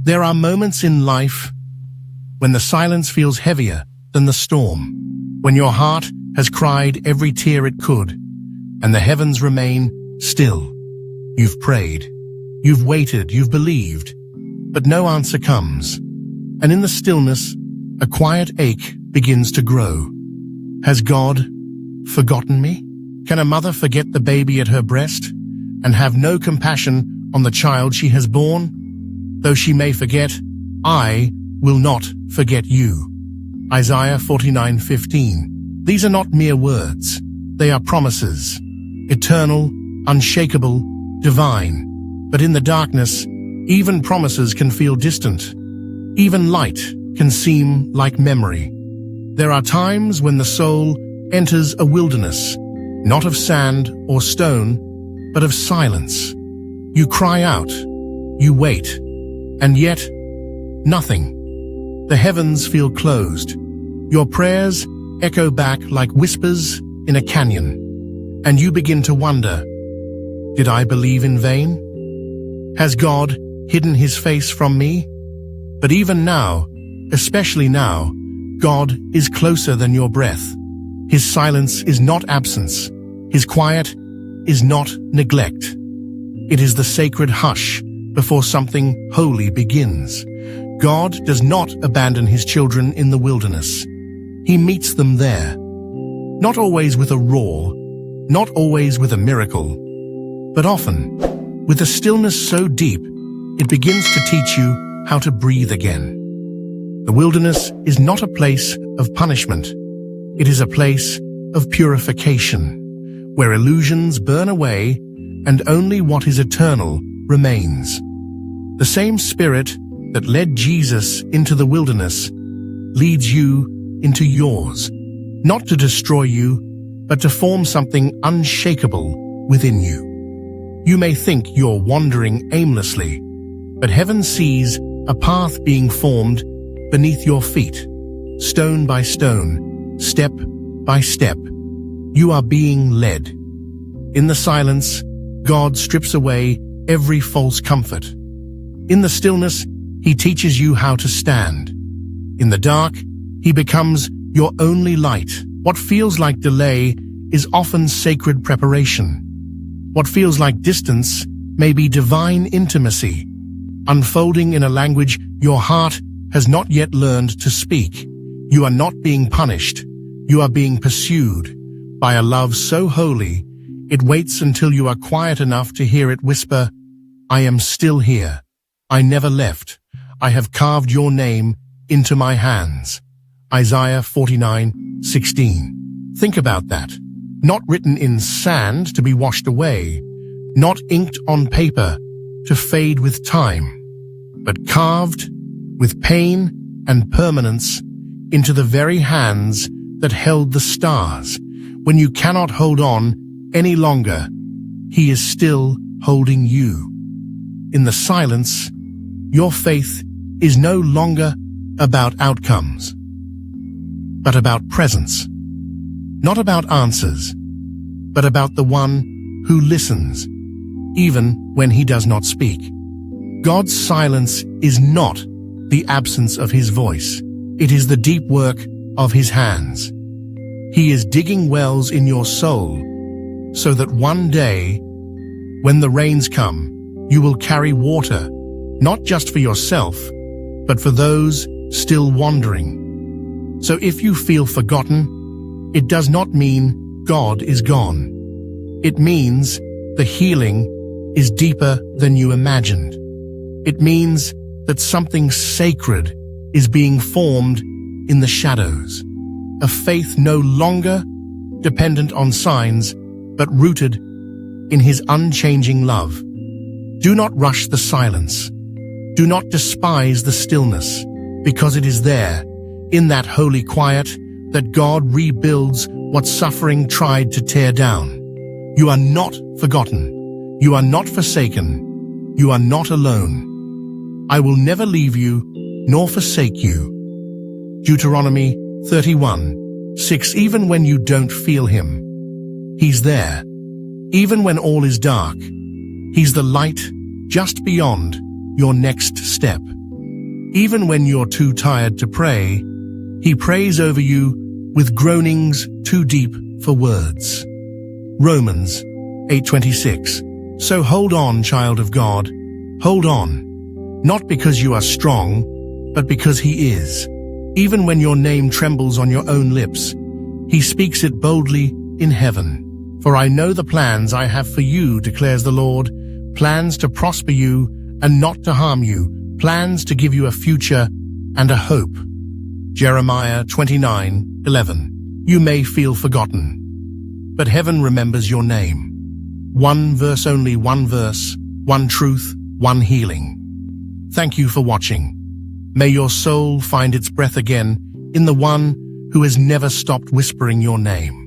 There are moments in life when the silence feels heavier than the storm, when your heart has cried every tear it could, and the heavens remain still. You've prayed, you've waited, you've believed, but no answer comes. And in the stillness, a quiet ache begins to grow. Has God forgotten me? Can a mother forget the baby at her breast and have no compassion on the child she has born? Though she may forget, I will not forget you. Isaiah 49:15. These are not mere words. They are promises. Eternal, unshakable, divine. But in the darkness, even promises can feel distant. Even light can seem like memory. There are times when the soul enters a wilderness, not of sand or stone, but of silence. You cry out, you wait, and yet, nothing. The heavens feel closed. Your prayers echo back like whispers in a canyon, and you begin to wonder, did I believe in vain? Has God hidden his face from me? But even now, especially now, God is closer than your breath. His silence is not absence. His quiet is not neglect. It is the sacred hush before something holy begins. God does not abandon his children in the wilderness. He meets them there. Not always with a roar, not always with a miracle, but often with a stillness so deep it begins to teach you how to breathe again. The wilderness is not a place of punishment. It is a place of purification, where illusions burn away and only what is eternal remains. The same Spirit that led Jesus into the wilderness leads you into yours, not to destroy you, but to form something unshakable within you. You may think you're wandering aimlessly, but heaven sees a path being formed beneath your feet, stone by stone, step by step. You are being led. In the silence, God strips away every false comfort. In the stillness, he teaches you how to stand. In the dark, he becomes your only light. What feels like delay is often sacred preparation. What feels like distance may be divine intimacy, unfolding in a language your heart has not yet learned to speak. You are not being punished. You are being pursued by a love so holy, it waits until you are quiet enough to hear it whisper, I am still here. I never left. I have carved your name into my hands. Isaiah 49:16. Think about that. Not written in sand to be washed away, not inked on paper to fade with time, but carved with pain and permanence into the very hands that held the stars. When you cannot hold on any longer, he is still holding you. In the silence, your faith is no longer about outcomes, but about presence. Not about answers, but about the one who listens, even when he does not speak. God's silence is not the absence of his voice. It is the deep work of his hands. He is digging wells in your soul so that one day, when the rains come, you will carry water, not just for yourself, but for those still wandering. So if you feel forgotten, it does not mean God is gone. It means the healing is deeper than you imagined. It means that something sacred is being formed in the shadows. A faith no longer dependent on signs, but rooted in his unchanging love. Do not rush the silence. Do not despise the stillness, because it is there, in that holy quiet, that God rebuilds what suffering tried to tear down. You are not forgotten. You are not forsaken. You are not alone. I will never leave you, nor forsake you. Deuteronomy 31:6. Even when you don't feel him, he's there. Even when all is dark, he's the light just beyond your next step. Even when you're too tired to pray, He prays over you with groanings too deep for words. Romans 8:26. So hold on, child of God. Hold on. Not because you are strong, but because He is. Even when your name trembles on your own lips, He speaks it boldly in heaven. For I know the plans I have for you, declares the Lord, plans to prosper you and not to harm you, plans to give you a future and a hope. Jeremiah 29:11. You may feel forgotten, but heaven remembers your name. One verse only, one verse, one truth, one healing. Thank you for watching. May your soul find its breath again in the one who has never stopped whispering your name.